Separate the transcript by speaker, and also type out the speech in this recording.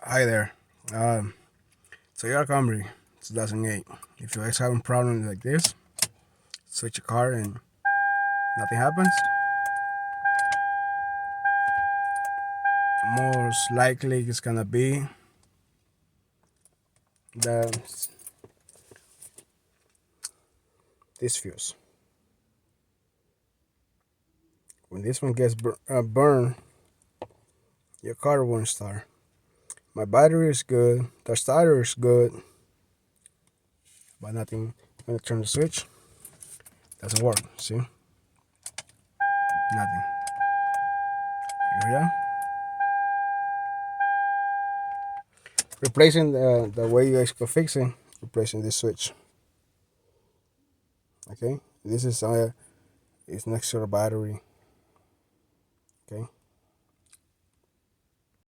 Speaker 1: Hi there. Um, Toyota Camry 2008. If you guys having problems like this, switch your car and nothing happens. Most likely it's gonna be the this fuse. When this one gets burned, your car won't start. My battery is good. The starter is good, but nothing. When I turn the switch, doesn't work. See, nothing. You hear that? Replacing the way you guys could fix it. Replacing this switch. Okay, this is it's next to the battery. Okay.